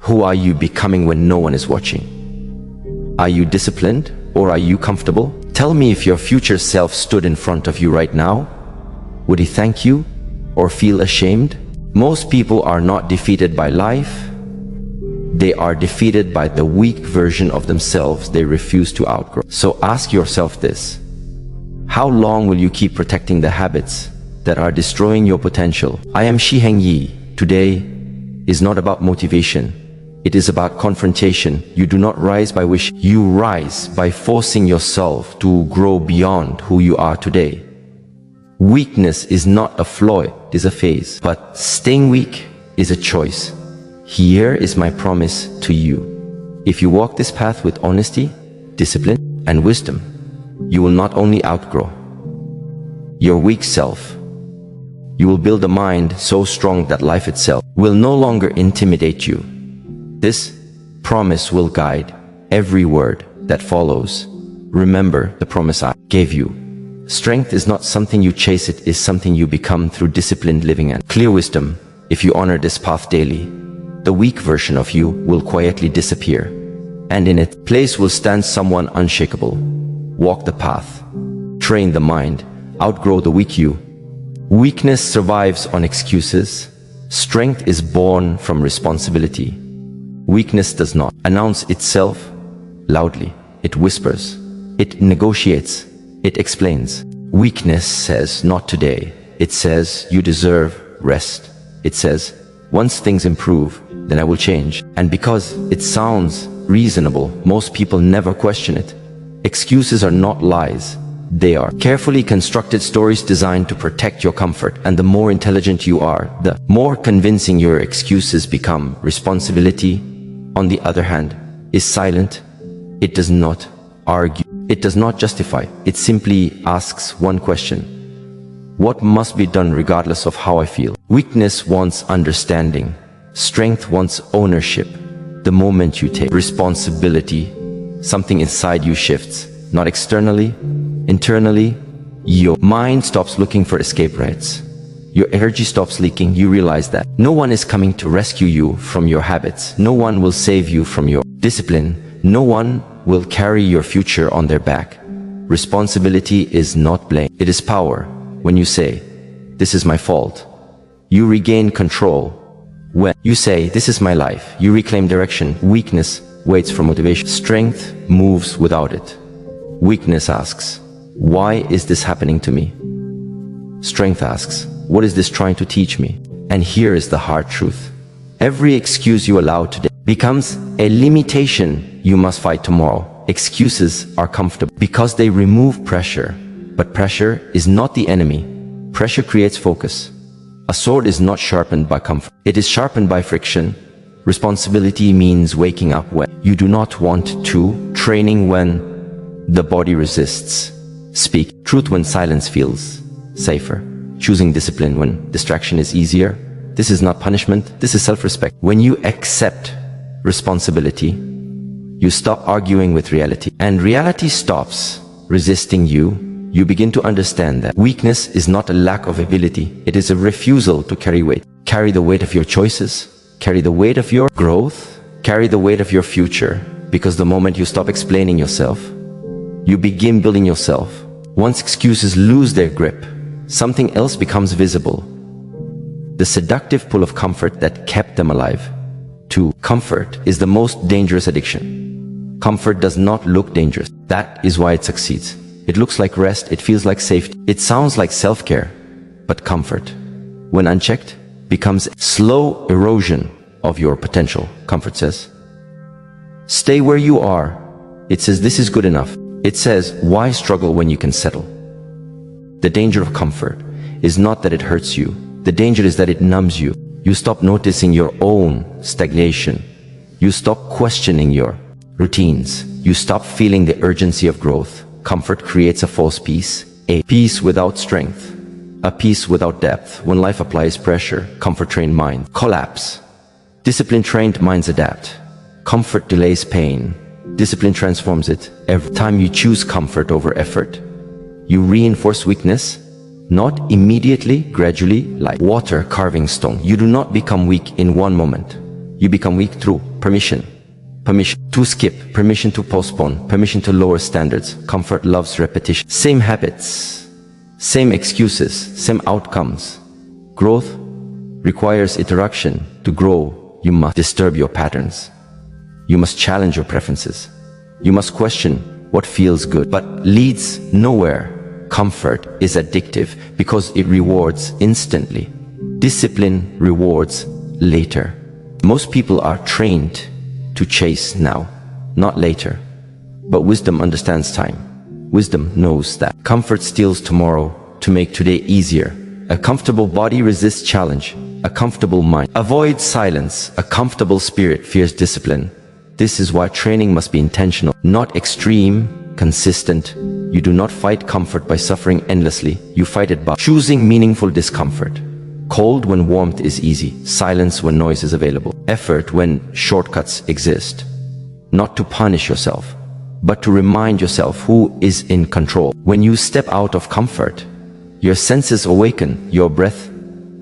Who are you becoming when no one is watching? Are you disciplined or are you comfortable? Tell me, if your future self stood in front of you right now, would he thank you or feel ashamed? Most people are not defeated by life. They are defeated by the weak version of themselves they refuse to outgrow. So ask yourself this: how long will you keep protecting the habits that are destroying your potential? I am Heng. Today is not about motivation. It is about confrontation. You do not rise by wish. You rise by forcing yourself to grow beyond who you are today. Weakness is not a flaw, it is a phase. But staying weak is a choice. Here is my promise to you. If you walk this path with honesty, discipline, and wisdom, you will not only outgrow your weak self, you will build a mind so strong that life itself will no longer intimidate you. This promise will guide every word that follows. Remember the promise I gave you. Strength is not something you chase, it is something you become through disciplined living and clear wisdom. If you honor this path daily, the weak version of you will quietly disappear, and in its place will stand someone unshakable. Walk the path, train the mind, outgrow the weak you. Weakness survives on excuses. Strength is born from responsibility. Weakness does not announce itself loudly. It whispers. It negotiates. It explains. Weakness says, not today. It says, you deserve rest. It says, once things improve, then I will change. And because it sounds reasonable, most people never question it. Excuses are not lies. They are carefully constructed stories designed to protect your comfort. And the more intelligent you are, the more convincing your excuses become. Responsibility, on the other hand, is silent. It does not argue. It does not justify. It simply asks one question: what must be done regardless of how I feel? Weakness wants understanding. Strength wants ownership. The moment you take responsibility, something inside you shifts. Not externally, internally. Your mind stops looking for escape routes. Your energy stops leaking. You realize that no one is coming to rescue you from your habits. No one will save you from your discipline. No one will carry your future on their back. Responsibility is not blame. It is power. When you say, this is my fault, you regain control. When you say, this is my life, you reclaim direction. Weakness waits for motivation. Strength moves without it. Weakness asks, why is this happening to me? Strength asks, what is this trying to teach me? And here is the hard truth. Every excuse you allow today becomes a limitation you must fight tomorrow. Excuses are comfortable because they remove pressure. But pressure is not the enemy. Pressure creates focus. A sword is not sharpened by comfort. It is sharpened by friction. Responsibility means waking up when you do not want to, training when the body resists, speak truth when silence feels safer, choosing discipline when distraction is easier. This is not punishment, this is self-respect. When you accept responsibility, you stop arguing with reality, and reality stops resisting you. You begin to understand that weakness is not a lack of ability, it is a refusal to carry weight. Carry the weight of your choices, carry the weight of your growth, carry the weight of your future, because the moment you stop explaining yourself, you begin building yourself. Once excuses lose their grip, something else becomes visible. The seductive pull of comfort that kept them alive. Comfort is the most dangerous addiction. Comfort does not look dangerous. That is why it succeeds. It looks like rest, it feels like safety, it sounds like self-care. But comfort, when unchecked, becomes slow erosion of your potential. Comfort says, stay where you are. It says, this is good enough. It says, why struggle when you can settle? The danger of comfort is not that it hurts you. The danger is that it numbs you. You stop noticing your own stagnation. You stop questioning your routines. You stop feeling the urgency of growth. Comfort creates a false peace, a peace without strength, a peace without depth. When life applies pressure, comfort-trained minds collapse. Discipline-trained minds adapt. Comfort delays pain. Discipline transforms it. Every time you choose comfort over effort, you reinforce weakness, not immediately, gradually, like water carving stone. You do not become weak in one moment. You become weak through permission. Permission to skip, permission to postpone, permission to lower standards. Comfort loves repetition. Same habits, same excuses, same outcomes. Growth requires interaction. To grow, you must disturb your patterns. You must challenge your preferences. You must question what feels good but leads nowhere. Comfort is addictive because it rewards instantly. Discipline rewards later. Most people are trained to chase now, not later. But wisdom understands time. Wisdom knows that comfort steals tomorrow to make today easier. A comfortable body resists challenge. A comfortable mind avoids silence. A comfortable spirit fears discipline. This is why training must be intentional, not extreme, consistent. You do not fight comfort by suffering endlessly. You fight it by choosing meaningful discomfort. Cold when warmth is easy. Silence when noise is available. Effort when shortcuts exist. Not to punish yourself, but to remind yourself who is in control. When you step out of comfort, your senses awaken, your breath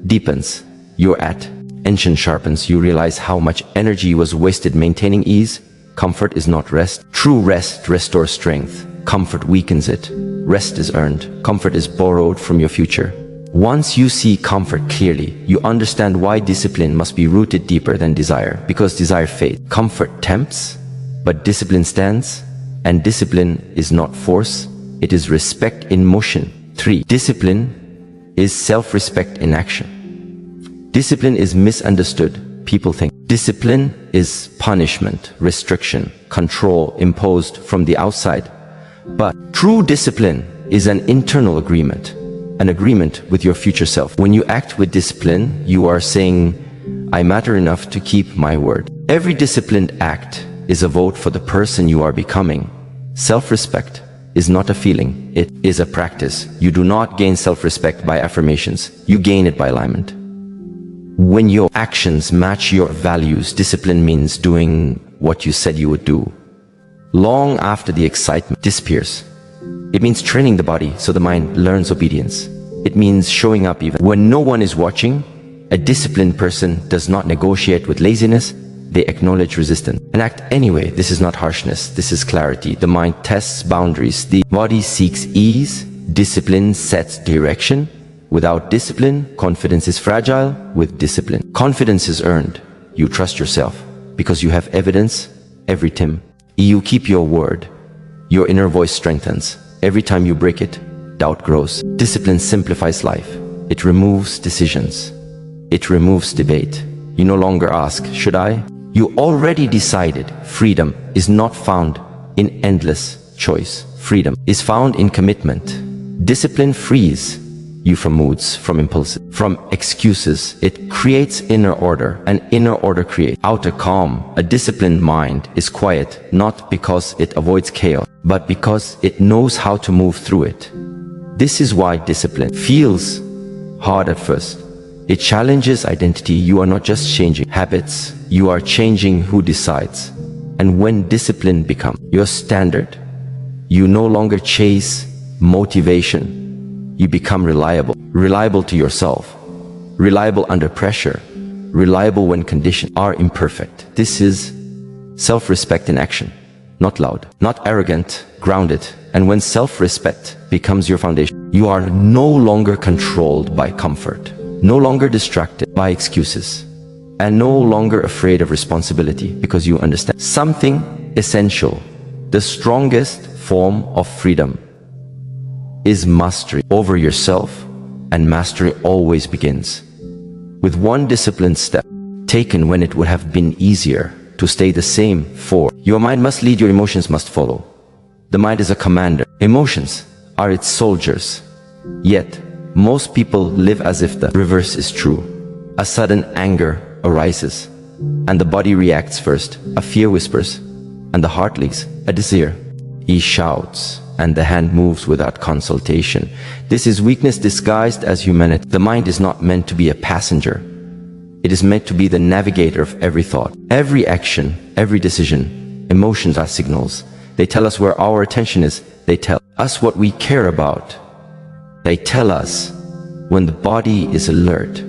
deepens, your attention sharpens. You realize how much energy was wasted maintaining ease. Comfort is not rest. True rest restores strength. Comfort weakens it. Rest is earned. Comfort is borrowed from your future. Once you see comfort clearly, you understand why discipline must be rooted deeper than desire. Because desire fades. Comfort tempts, but discipline stands. And discipline is not force, it is respect in motion. 3. Discipline is self-respect in action. Discipline is misunderstood. People think discipline is punishment, restriction, control imposed from the outside. But true discipline is an internal agreement. An agreement with your future self. When you act with discipline, you are saying, I matter enough to keep my word. Every disciplined act is a vote for the person you are becoming. Self-respect is not a feeling, it is a practice. You do not gain self-respect by affirmations, you gain it by alignment. When your actions match your values, discipline means doing what you said you would do. Long after the excitement disappears. It means training the body so the mind learns obedience. It means showing up even when no one is watching. A disciplined person does not negotiate with laziness, they acknowledge resistance and act anyway. This is not harshness, this is clarity. The mind tests boundaries, the body seeks ease, discipline sets direction. Without discipline, confidence is fragile. With discipline, confidence is earned. You trust yourself because you have evidence. Every time you keep your word, your inner voice strengthens. Every time you break it, doubt grows. Discipline simplifies life. It removes decisions. It removes debate. You no longer ask, should I? You already decided. Freedom is not found in endless choice. Freedom is found in commitment. Discipline frees you from moods, from impulses, from excuses. It creates inner order, and inner order creates outer calm. A disciplined mind is quiet, not because it avoids chaos, but because it knows how to move through it. This is why discipline feels hard at first. It challenges identity. You are not just changing habits, you are changing who decides. And when discipline becomes your standard, you no longer chase motivation. You become reliable. Reliable to yourself. Reliable under pressure. Reliable when conditions are imperfect. This is self-respect in action. Not loud, not arrogant, grounded. And when self-respect becomes your foundation, you are no longer controlled by comfort, no longer distracted by excuses, and no longer afraid of responsibility because you understand something essential. The strongest form of freedom is mastery over yourself, and mastery always begins with one disciplined step taken when it would have been easier to stay the same. 4. Your mind must lead, your emotions must follow. The mind is a commander. Emotions are its soldiers. Yet, most people live as if the reverse is true. A sudden anger arises, and the body reacts first. A fear whispers, and the heart leaks. A desire, he shouts, and the hand moves without consultation. This is weakness disguised as humanity. The mind is not meant to be a passenger. It is meant to be the navigator of every thought, every action, every decision. Emotions are signals. They tell us where our attention is. They tell us what we care about. They tell us when the body is alert.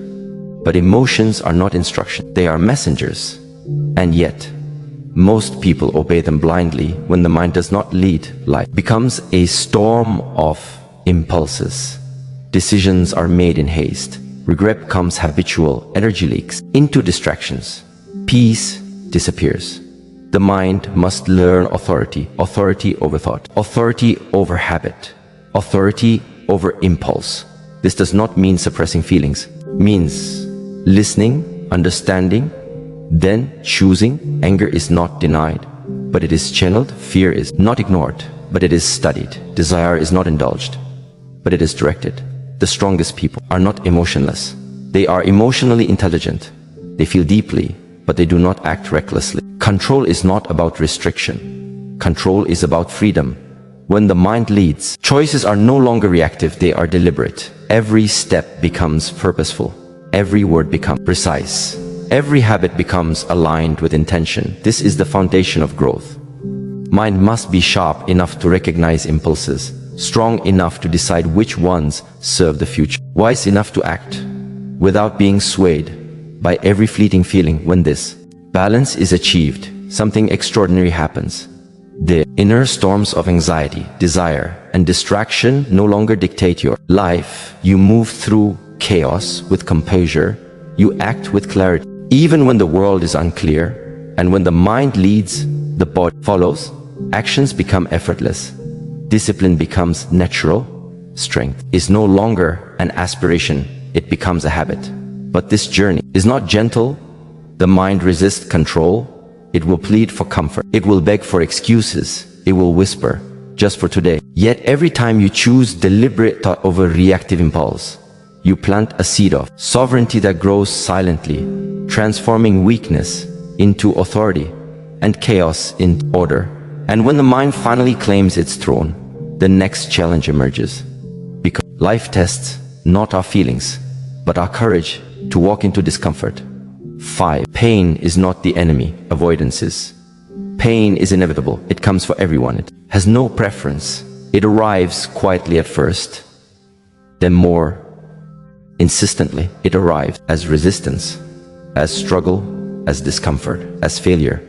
But emotions are not instruction. They are messengers. And yet, Most people obey them blindly when the mind does not lead. Life becomes a storm of impulses. Decisions are made in haste. Regret becomes habitual. Energy leaks into distractions. Peace disappears. The mind must learn authority. Authority over thought. Authority over habit. Authority over impulse. This does not mean suppressing feelings. It means listening, understanding, then choosing. Anger is not denied, but it is channeled. Fear is not ignored, but it is studied. Desire is not indulged, but it is directed. The strongest people are not emotionless. They are emotionally intelligent. They feel deeply, but they do not act recklessly. Control is not about restriction. Control is about freedom. When the mind leads, choices are no longer reactive, they are deliberate. Every step becomes purposeful. Every word becomes precise. Every habit becomes aligned with intention. This is the foundation of growth. Mind must be sharp enough to recognize impulses, strong enough to decide which ones serve the future, wise enough to act without being swayed by every fleeting feeling. When this balance is achieved, something extraordinary happens. The inner storms of anxiety, desire, and distraction no longer dictate your life. You move through chaos with composure. You act with clarity. Even when the world is unclear, and when the mind leads, the body follows, actions become effortless. Discipline becomes natural. Strength is no longer an aspiration, it becomes a habit. But this journey is not gentle. The mind resists control. It will plead for comfort. It will beg for excuses. It will whisper, just for today. Yet every time you choose deliberate thought over reactive impulse, you plant a seed of sovereignty that grows silently, transforming weakness into authority and chaos into order. And when the mind finally claims its throne, the next challenge emerges. Because life tests not our feelings, but our courage to walk into discomfort. 5. Pain is not the enemy, avoidance is. Pain is inevitable. It comes for everyone. It has no preference. It arrives quietly at first, then more insistently. It arrives as resistance, as struggle, as discomfort, as failure.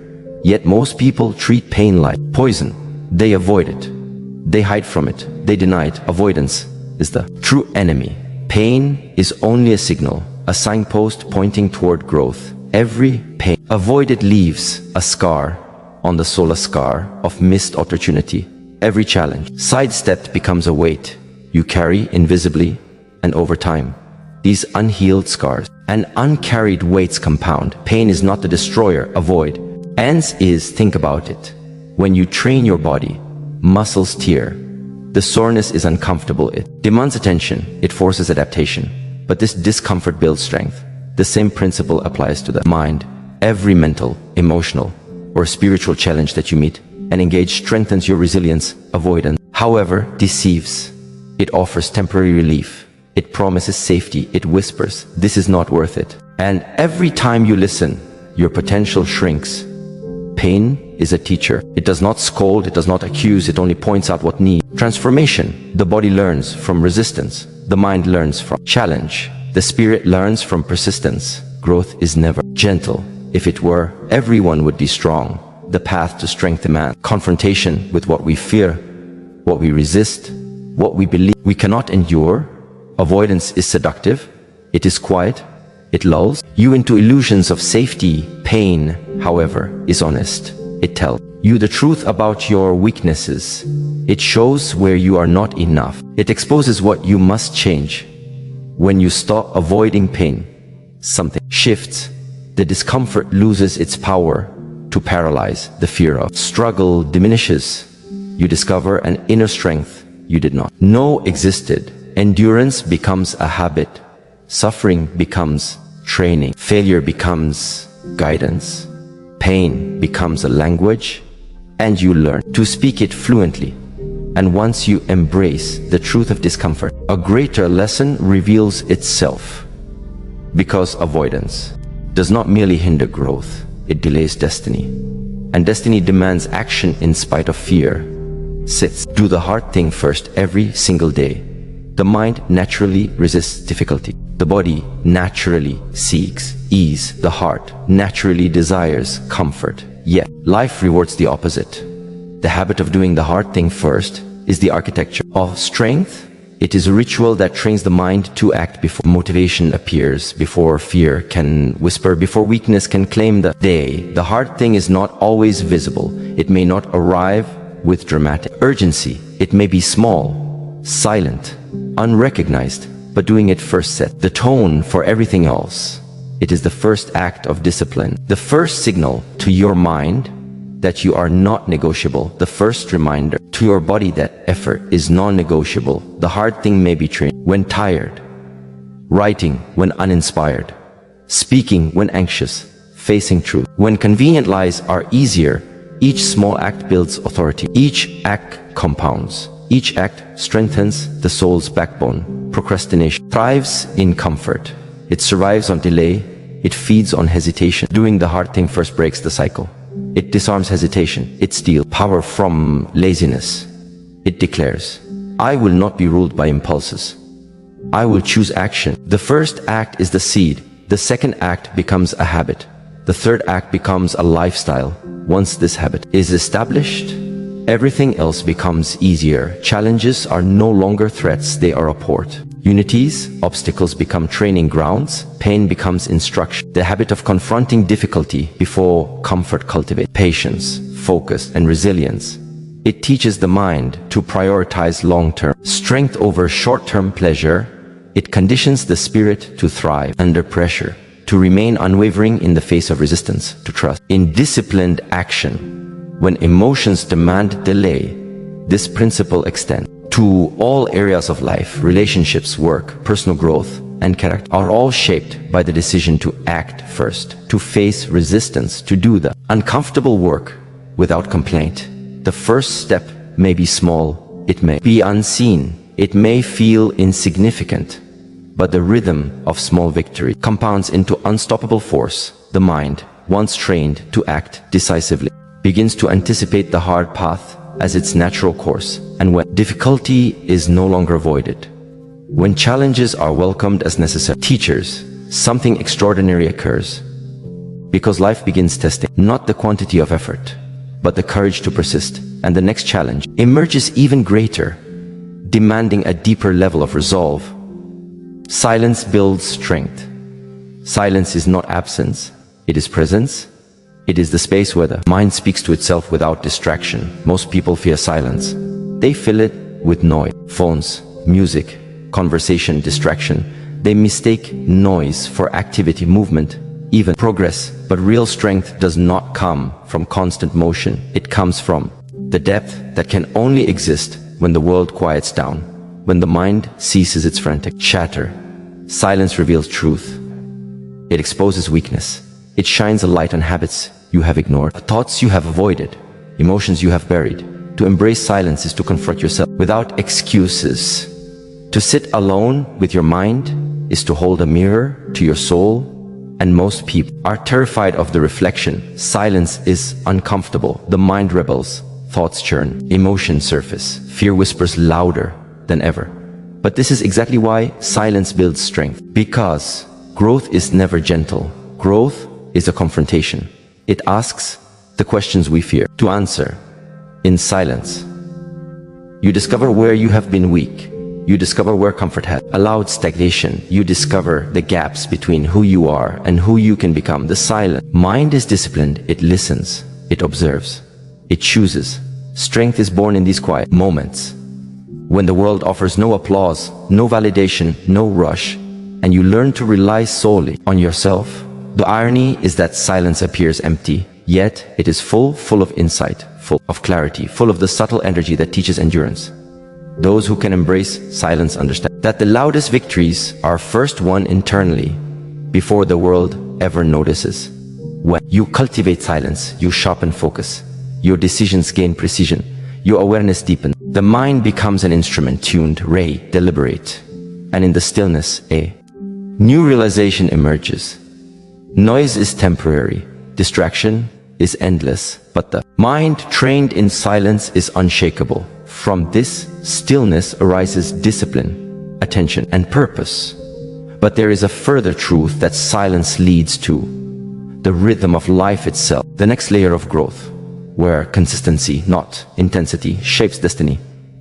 Yet most people treat pain like poison. They avoid it. They hide from it. They deny it. Avoidance is the true enemy. Pain is only a signal, a signpost pointing toward growth. Every pain avoided leaves a scar on the soul, a scar of missed opportunity. Every challenge sidestepped becomes a weight you carry invisibly, and over time, these unhealed scars and uncarried weights compound. Pain is not the destroyer, avoid. Ends is, think about it. When you train your body, muscles tear. The soreness is uncomfortable. It demands attention. It forces adaptation. But this discomfort builds strength. The same principle applies to the mind. Every mental, emotional, or spiritual challenge that you meet and engage strengthens your resilience. Avoidance, however, deceives. It offers temporary relief. It promises safety. It whispers, this is not worth it. And every time you listen, your potential shrinks. Pain is a teacher. It does not scold, it does not accuse, it only points out what needs. Transformation. The body learns from resistance. The mind learns from challenge. The spirit learns from persistence. Growth is never gentle. If it were, everyone would be strong. The path to strength demands confrontation with what we fear, what we resist, what we believe we cannot endure. Avoidance is seductive. It is quiet. It lulls you into illusions of safety. Pain, however, is honest. It tells you the truth about your weaknesses. It shows where you are not enough. It exposes what you must change. When you stop avoiding pain, something shifts. The discomfort loses its power to paralyze. The fear of struggle diminishes. You discover an inner strength you did not know existed. Endurance becomes a habit. Suffering becomes training. Failure becomes guidance. Pain becomes a language, and you learn to speak it fluently. And once you embrace the truth of discomfort, a greater lesson reveals itself. Because avoidance does not merely hinder growth, it delays destiny. And destiny demands action in spite of fear. 6. Do the hard thing first every single day. The mind naturally resists difficulty. The body naturally seeks ease. The heart naturally desires comfort. Yet, life rewards the opposite. The habit of doing the hard thing first is the architecture of strength. It is a ritual that trains the mind to act before motivation appears, before fear can whisper, before weakness can claim the day. The hard thing is not always visible. It may not arrive with dramatic urgency. It may be small, silent, unrecognized, but doing it first sets the tone for everything else. It is the first act of discipline, the first signal to your mind that you are not negotiable, the first reminder to your body that effort is non-negotiable. The hard thing may be trained when tired, writing when uninspired, speaking when anxious, facing truth when convenient lies are easier. Each small act builds authority. Each act compounds. Each act strengthens the soul's backbone. Procrastination thrives in comfort. It survives on delay. It feeds on hesitation. Doing the hard thing first breaks the cycle. It disarms hesitation. It steals power from laziness. It declares, I will not be ruled by impulses. I will choose action. The first act is the seed. The second act becomes a habit. The third act becomes a lifestyle. Once this habit is established, everything else becomes easier. Challenges are no longer threats, they are a port. Unities, obstacles become training grounds. Pain becomes instruction. The habit of confronting difficulty before comfort cultivates patience, focus, and resilience. It teaches the mind to prioritize long-term strength over short-term pleasure. It conditions the spirit to thrive under pressure, to remain unwavering in the face of resistance, to trust in disciplined action. When emotions demand delay, this principle extends to all areas of life. Relationships, work, personal growth, and character are all shaped by the decision to act first, to face resistance, to do the uncomfortable work without complaint. The first step may be small, it may be unseen, it may feel insignificant, but the rhythm of small victory compounds into unstoppable force. The mind, once trained to act decisively, begins to anticipate the hard path as its natural course. And when difficulty is no longer avoided, when challenges are welcomed as necessary teachers, something extraordinary occurs. Because life begins testing not the quantity of effort, but the courage to persist. And the next challenge emerges even greater, demanding a deeper level of resolve. Silence builds strength. Silence is not absence, it is presence. It is the space where the mind speaks to itself without distraction. Most people fear silence. They fill it with noise, phones, music, conversation, distraction. They mistake noise for activity, movement, even progress. But real strength does not come from constant motion. It comes from the depth that can only exist when the world quiets down, when the mind ceases its frantic chatter. Silence reveals truth. It exposes weakness. It shines a light on habits you have ignored, thoughts you have avoided, emotions you have buried. To embrace silence is to confront yourself without excuses. To sit alone with your mind is to hold a mirror to your soul, and most people are terrified of the reflection. Silence is uncomfortable. The mind rebels, thoughts churn, emotions surface, fear whispers louder than ever. But this is exactly why silence builds strength. Because growth is never gentle. Growth is a confrontation. It asks the questions we fear to answer. In silence, you discover where you have been weak. You discover where comfort has allowed stagnation. You discover the gaps between who you are and who you can become. The silent mind is disciplined. It listens. It observes. It chooses. Strength is born in these quiet moments, when the world offers no applause, no validation, no rush, and you learn to rely solely on yourself. The irony is that silence appears empty, yet it is full of insight, full of clarity, full of the subtle energy that teaches endurance. Those who can embrace silence understand that the loudest victories are first won internally, before the world ever notices. When you cultivate silence, you sharpen focus. Your decisions gain precision. Your awareness deepens. The mind becomes an instrument tuned, deliberate. And in the stillness, a new realization emerges. Noise is temporary. Distraction is endless. But the mind trained in silence is unshakable. From this stillness arises discipline, attention, and purpose. But there is a further truth that silence leads to. the rhythm of life itself. The next layer of growth, where consistency, not intensity, shapes destiny.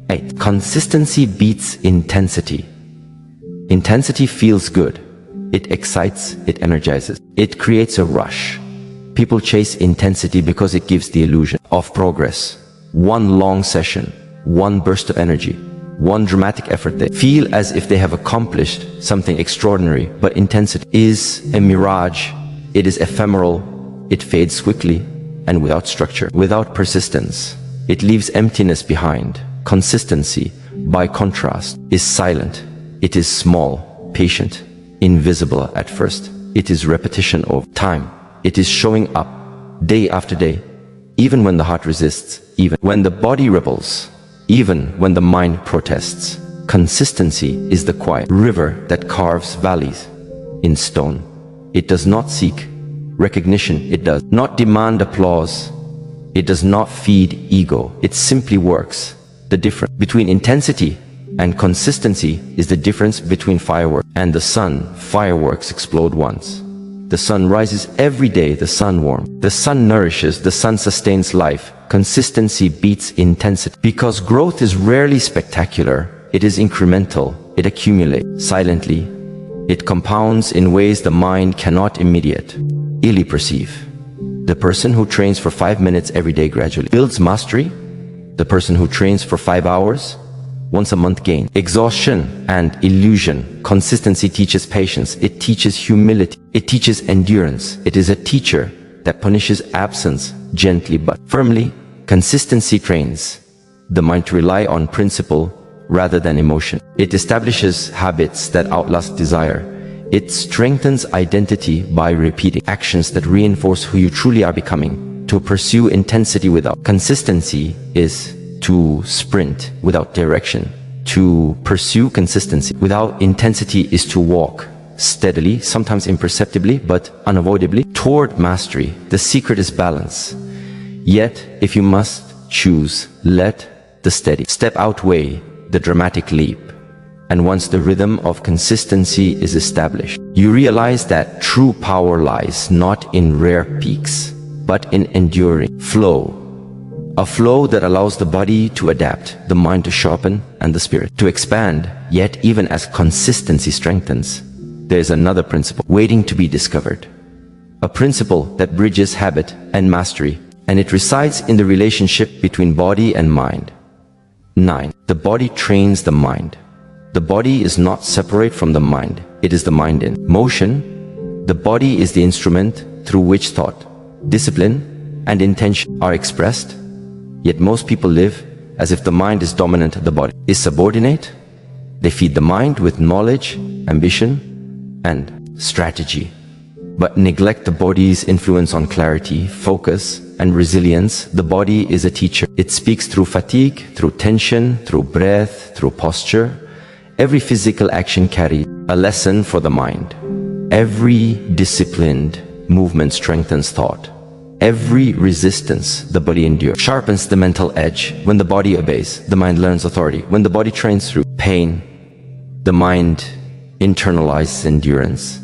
8. Consistency beats intensity. Intensity feels good. It excites, it energizes. It creates a rush. People chase intensity because it gives the illusion of progress. One long session, one burst of energy, one dramatic effort. They feel as if they have accomplished something extraordinary, but intensity is a mirage. It is ephemeral. It fades quickly and without structure, without persistence. It leaves emptiness behind. Consistency, by contrast, is silent. It is small, patient, invisible at first. It is repetition of time. It is showing up day after day, even when the heart resists, even when the body rebels, even when the mind protests. Consistency is the quiet river that carves valleys in stone. It does not seek recognition. It does not demand applause. It does not feed ego. It simply works. The difference between intensity and consistency is the difference between fireworks and the sun. Fireworks explode once. The sun rises every day. The sun warms. The sun nourishes. The sun sustains life. Consistency beats intensity. Because growth is rarely spectacular. It is incremental. It accumulates silently. It compounds in ways the mind cannot immediately perceive. The person who trains for 5 minutes every day gradually builds mastery. The person who trains for 5 hours once a month gains exhaustion and illusion. Consistency teaches patience. It teaches humility. It teaches endurance. It is a teacher that punishes absence gently but firmly. Consistency trains the mind to rely on principle rather than emotion. It establishes habits that outlast desire. It strengthens identity by repeating actions that reinforce who you truly are becoming. To pursue intensity without consistency is to sprint without direction. To pursue consistency without intensity is to walk steadily, sometimes imperceptibly, but unavoidably, toward mastery. The secret is balance. Yet, if you must choose, let the steady step outweigh the dramatic leap. And once the rhythm of consistency is established, you realize that true power lies not in rare peaks, but in enduring flow. A flow that allows the body to adapt, the mind to sharpen, and the spirit to expand. Yet even as consistency strengthens, there is another principle waiting to be discovered. A principle that bridges habit and mastery, and it resides in the relationship between body and mind. 9. The body trains the mind. The body is not separate from the mind. It is the mind in motion. The body is the instrument through which thought, discipline, and intention are expressed. Yet most people live as if the mind is dominant, the body is subordinate. They feed the mind with knowledge, ambition, and strategy, but neglect the body's influence on clarity, focus, and resilience. The body is a teacher. It speaks through fatigue, through tension, through breath, through posture. Every physical action carries a lesson for the mind. Every disciplined movement strengthens thought. Every resistance the body endures sharpens the mental edge. When the body obeys, the mind learns authority. When the body trains through pain, the mind internalizes endurance.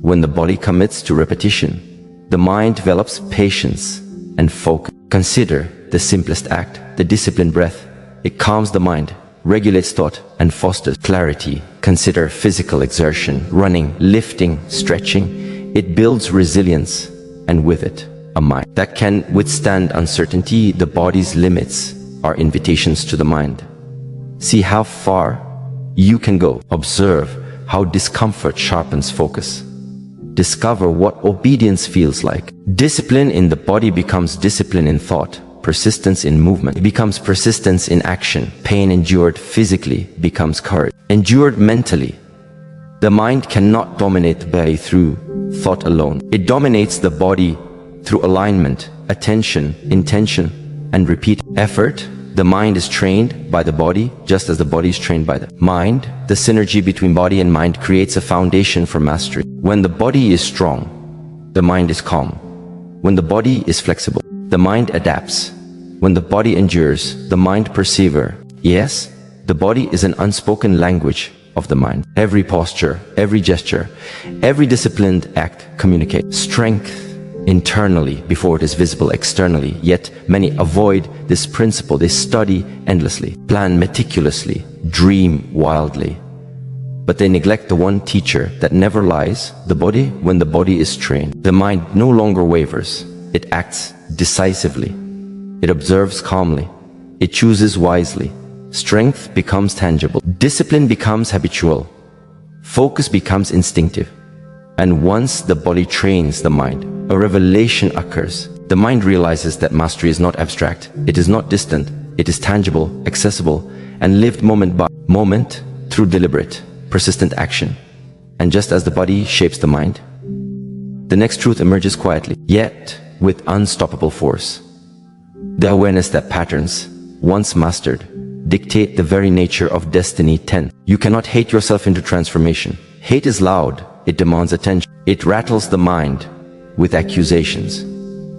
When the body commits to repetition, the mind develops patience and focus. Consider the simplest act, the disciplined breath. It calms the mind, regulates thought, and fosters clarity. Consider physical exertion, running, lifting, stretching. It builds resilience, and with it, a mind that can withstand uncertainty. The body's limits are invitations to the mind. See how far you can go. Observe how discomfort sharpens focus. Discover what obedience feels like. Discipline in the body becomes discipline in thought. Persistence in movement becomes persistence in action. Pain endured physically becomes courage endured mentally. The mind cannot dominate the body through thought alone. It dominates the body through alignment, attention, intention, and repeat effort. The mind is trained by the body, just as the body is trained by the mind. The synergy between body and mind creates a foundation for mastery. When the body is strong, the mind is calm. When the body is flexible, the mind adapts. When the body endures, the mind perseveres. Yes, the body is an unspoken language of the mind. Every posture, every gesture, every disciplined act communicates strength, internally before it is visible externally. Yet many avoid this principle. They study endlessly, plan meticulously, dream wildly. But they neglect the one teacher that never lies, the body. When the body is trained, the mind no longer wavers. It acts decisively. It observes calmly. It chooses wisely. Strength becomes tangible. Discipline becomes habitual. Focus becomes instinctive. And once the body trains the mind, a revelation occurs. The mind realizes that mastery is not abstract. It is not distant. It is tangible, accessible, and lived moment by moment through deliberate, persistent action. And just as the body shapes the mind, the next truth emerges quietly, yet with unstoppable force. The awareness that patterns, once mastered, dictate the very nature of destiny. 10. You cannot hate yourself into transformation. Hate is loud. It demands attention. It rattles the mind with accusations.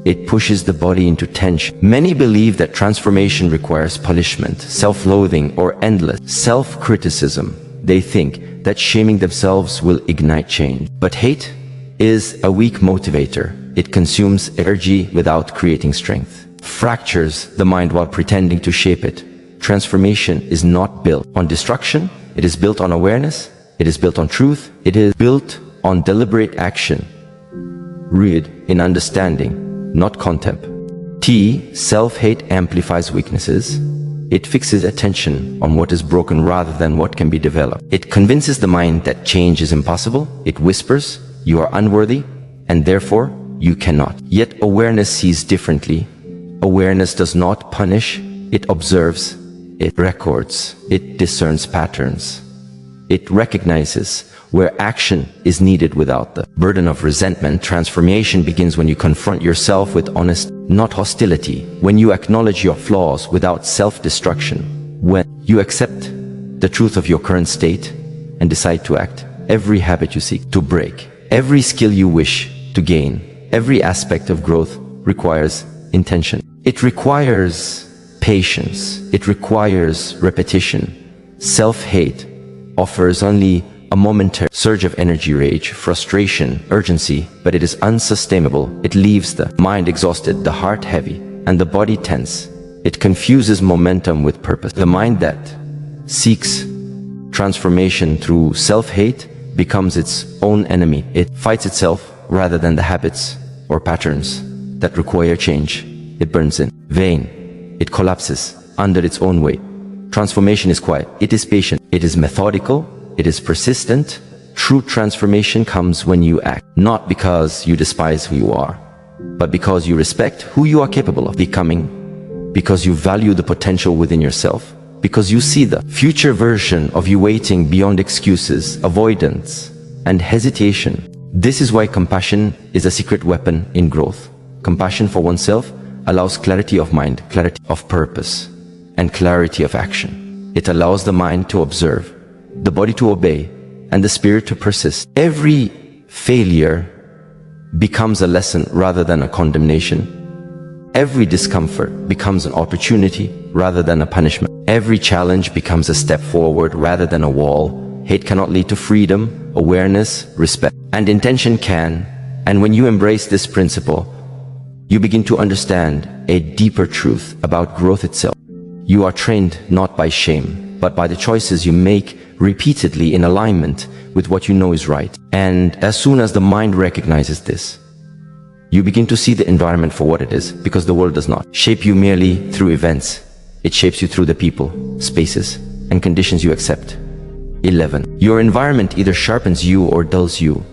It pushes the body into tension. Many believe that transformation requires punishment, self-loathing, or endless self-criticism. They think that shaming themselves will ignite change. But hate is a weak motivator. It consumes energy without creating strength, fractures the mind while pretending to shape it. Transformation is not built on destruction. It is built on awareness. It is built on truth. It is built on deliberate action, rooted in understanding, not contempt. Self-hate amplifies weaknesses. It fixes attention on what is broken rather than what can be developed. It convinces the mind that change is impossible. It whispers, you are unworthy, and therefore you cannot. Yet awareness sees differently. Awareness does not punish. It observes. It records. It discerns patterns. It recognizes where action is needed without the burden of resentment. Transformation begins when you confront yourself with honesty, not hostility. When you acknowledge your flaws without self-destruction. When you accept the truth of your current state and decide to act. Every habit you seek to break, every skill you wish to gain, every aspect of growth requires intention. It requires patience. It requires repetition. Self-hate offers only a momentary surge of energy, rage, frustration, urgency, but it is unsustainable. It leaves the mind exhausted, the heart heavy, and the body tense. It confuses momentum with purpose. The mind that seeks transformation through self-hate becomes its own enemy. It fights itself rather than the habits or patterns that require change. It burns in vain. It collapses under its own weight. Transformation is quiet. It is patient. It is methodical. It is persistent. True transformation comes when you act, not because you despise who you are, but because you respect who you are capable of becoming, because you value the potential within yourself, because you see the future version of you waiting beyond excuses, avoidance, and hesitation. This is why compassion is a secret weapon in growth. Compassion for oneself allows clarity of mind, clarity of purpose, and clarity of action. It allows the mind to observe, the body to obey, and the spirit to persist. Every failure becomes a lesson rather than a condemnation. Every discomfort becomes an opportunity rather than a punishment. Every challenge becomes a step forward rather than a wall. Hate cannot lead to freedom. Awareness, respect, and intention can. And when you embrace this principle, you begin to understand a deeper truth about growth itself. You are trained not by shame, but by the choices you make repeatedly in alignment with what you know is right. And as soon as the mind recognizes this, you begin to see the environment for what it is, because the world does not shape you merely through events. It shapes you through the people, spaces, and conditions you accept. 11. Your environment either sharpens you or dulls you.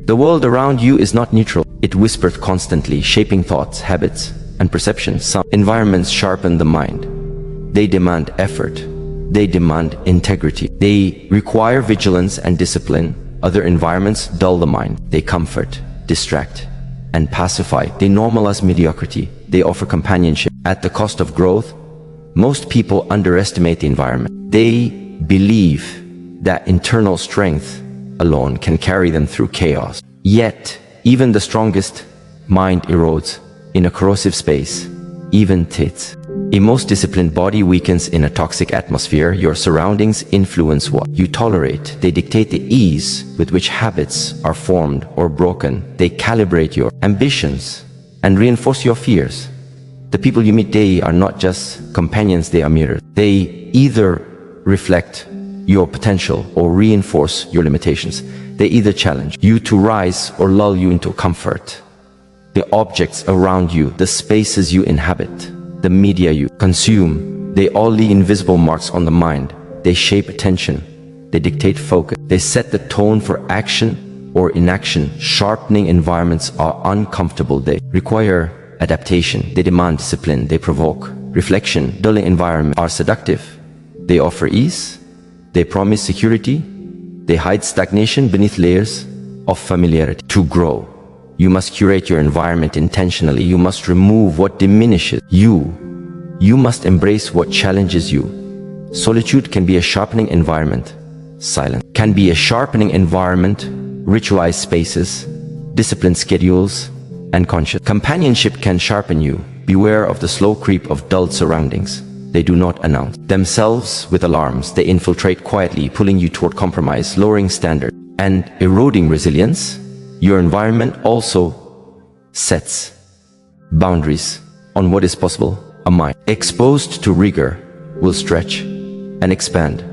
The world around you is not neutral. It whispers constantly, shaping thoughts, habits, and perceptions. Some environments sharpen the mind. They demand effort. They demand integrity. They require vigilance and discipline. Other environments dull the mind. They comfort, distract, and pacify. They normalize mediocrity. They offer companionship at the cost of growth. Most people underestimate the environment. They believe that internal strength alone can carry them through chaos. Yet, even the strongest mind erodes in a corrosive space. Even A most disciplined body weakens in a toxic atmosphere. Your surroundings influence what you tolerate. They dictate the ease with which habits are formed or broken. They calibrate your ambitions and reinforce your fears. The people you meet daily are not just companions, they are mirrors. They either reflect your potential or reinforce your limitations. They either challenge you to rise or lull you into comfort. The objects around you, the spaces you inhabit, the media you consume, they all leave invisible marks on the mind. They shape attention. They dictate focus. They set the tone for action or inaction. Sharpening environments are uncomfortable. They require adaptation. They demand discipline. They provoke reflection. Dulling environments are seductive. They offer ease. They promise security. They hide stagnation beneath layers of familiarity. To grow, you must curate your environment intentionally. You must remove what diminishes you. You must embrace what challenges you. Solitude can be a sharpening environment. Silence can be a sharpening environment. Ritualized spaces, disciplined schedules, and conscious companionship can sharpen you. Beware of the slow creep of dulled surroundings. They do not announce themselves with alarms. They infiltrate quietly, pulling you toward compromise, lowering standards, and eroding resilience. Your environment also sets boundaries on what is possible. A mind exposed to rigor will stretch and expand.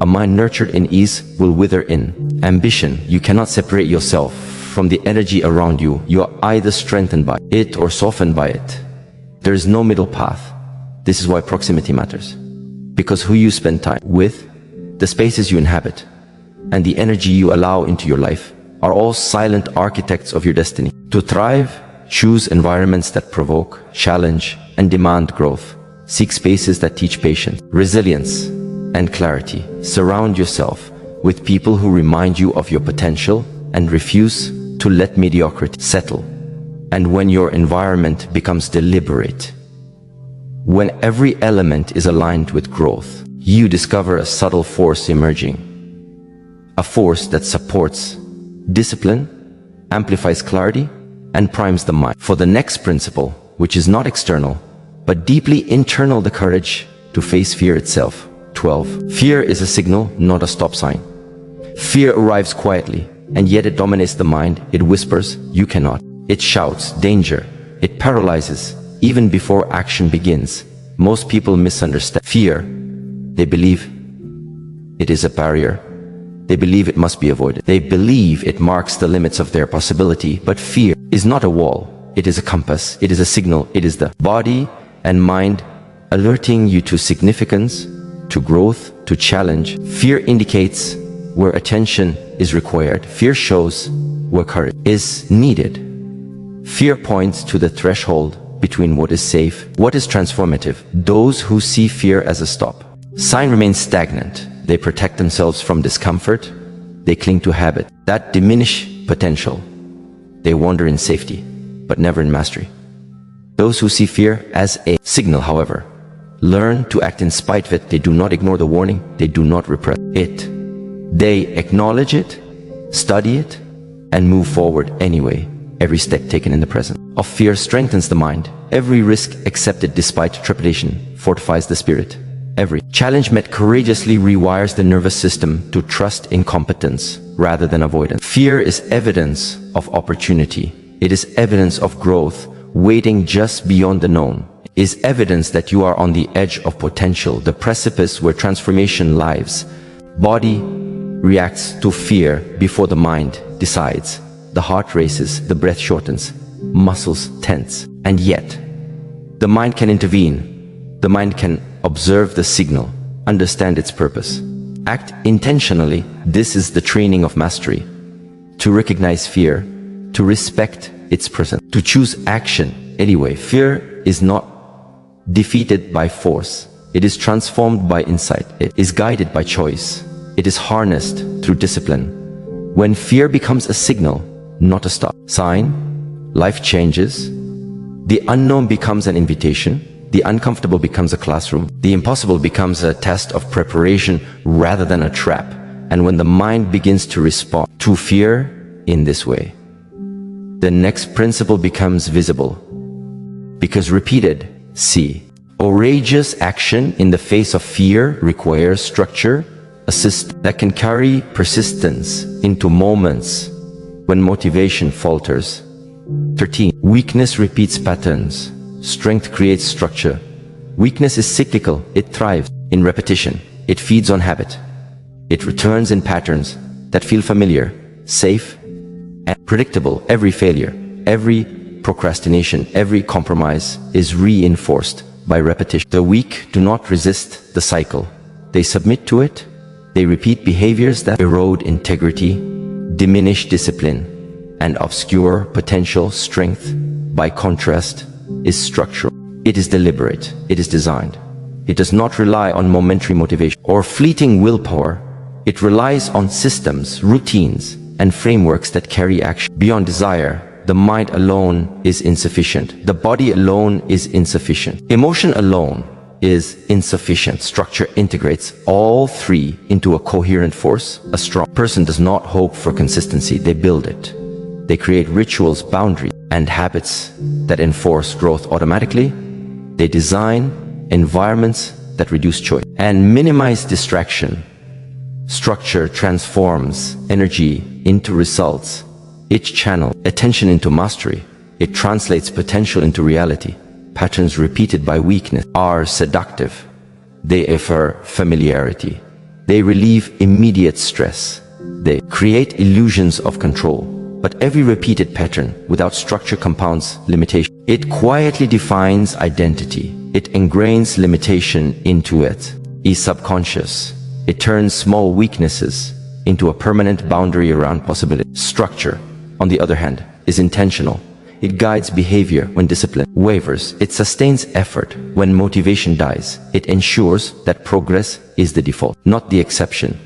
A mind nurtured in ease will wither in ambition. You cannot separate yourself from the energy around you. You are either strengthened by it or softened by it. There is no middle path. This is why proximity matters. Because who you spend time with, the spaces you inhabit, and the energy you allow into your life are all silent architects of your destiny. To thrive, choose environments that provoke, challenge, and demand growth. Seek spaces that teach patience, resilience, and clarity. Surround yourself with people who remind you of your potential and refuse to let mediocrity settle. And when your environment becomes deliberate, when every element is aligned with growth, you discover a subtle force emerging. A force that supports discipline, amplifies clarity, and primes the mind for the next principle, which is not external, but deeply internal: the courage to face fear itself. 12. Fear is a signal, not a stop sign. Fear arrives quietly, and yet it dominates the mind. It whispers, "You cannot." It shouts, "Danger." It paralyzes even before action begins. Most people misunderstand fear. They believe it is a barrier. They believe it must be avoided. They believe it marks the limits of their possibility. But fear is not a wall. It is a compass. It is a signal. It is the body and mind alerting you to significance, to growth, to challenge. Fear indicates where attention is required. Fear shows where courage is needed. Fear points to the threshold between what is safe, what is transformative. Those who see fear as a stop sign remain stagnant. They protect themselves from discomfort. They cling to habit that diminish potential. They wander in safety, but never in mastery. Those who see fear as a signal, however, learn to act in spite of it. They do not ignore the warning. They do not repress it. They acknowledge it, study it, and move forward anyway. Every step taken in the presence of fear strengthens the mind. Every risk accepted despite trepidation fortifies the spirit. Every challenge met courageously rewires the nervous system to trust in competence rather than avoidance. Fear is evidence of opportunity. It is evidence of growth waiting just beyond the known. It is evidence that you are on the edge of potential, the precipice where transformation lies. Body reacts to fear before the mind decides. The heart races, the breath shortens, muscles tense. And yet, the mind can intervene. The mind can observe the signal, understand its purpose, act intentionally. This is the training of mastery. To recognize fear, to respect its presence, to choose action anyway. Fear is not defeated by force. It is transformed by insight. It is guided by choice. It is harnessed through discipline. When fear becomes a signal, not a stop sign, life changes. The unknown becomes an invitation. The uncomfortable becomes a classroom. The impossible becomes a test of preparation rather than a trap. And when the mind begins to respond to fear in this way, the next principle becomes visible. Because repeated, see, Courageous action in the face of fear requires structure, a system that can carry persistence into moments when motivation falters. 13. Weakness repeats patterns. Strength creates structure. Weakness is cyclical. It thrives in repetition. It feeds on habit. It returns in patterns that feel familiar, safe, and predictable. Every failure, every procrastination, every compromise is reinforced by repetition. The weak do not resist the cycle. They submit to it. They repeat behaviors that erode integrity, diminish discipline, and obscure potential. Strength, by contrast, is structural. It is deliberate. It is designed. It does not rely on momentary motivation or fleeting willpower. It relies on systems, routines, and frameworks that carry action. Beyond desire, the mind alone is insufficient. The body alone is insufficient. Emotion alone is insufficient. Structure integrates all three into a coherent force. A strong person does not hope for consistency. They build it. They create rituals, boundaries, and habits that enforce growth automatically. They design environments that reduce choice and minimize distraction. Structure transforms energy into results. It channels attention into mastery. It translates potential into reality. Patterns repeated by weakness are seductive. They offer familiarity. They relieve immediate stress. They create illusions of control. But every repeated pattern without structure compounds limitation. It quietly defines identity. It ingrains limitation into it. Is subconscious. It turns small weaknesses into a permanent boundary around possibility. Structure, on the other hand, is intentional. It guides behavior when discipline wavers. It sustains effort when motivation dies. It ensures that progress is the default, not the exception.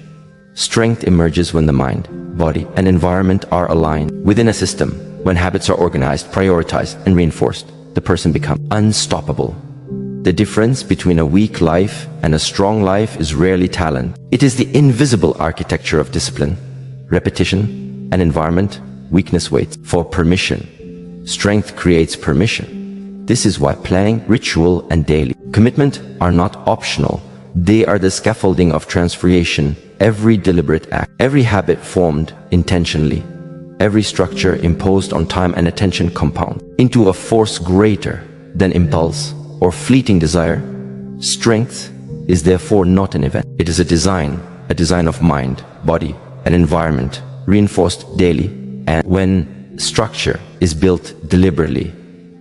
Strength emerges when the mind, body, and environment are aligned. Within a system, when habits are organized, prioritized, and reinforced, the person becomes unstoppable. The difference between a weak life and a strong life is rarely talent. It is the invisible architecture of discipline, repetition, and environment. Weakness waits for permission. Strength creates permission. This is why planning, ritual, and daily commitment are not optional. They are the scaffolding of transformation. Every deliberate act, every habit formed intentionally, every structure imposed on time and attention compound into a force greater than impulse or fleeting desire. Strength is therefore not an event. It is a design of mind, body, and environment, reinforced daily. And when structure is built deliberately,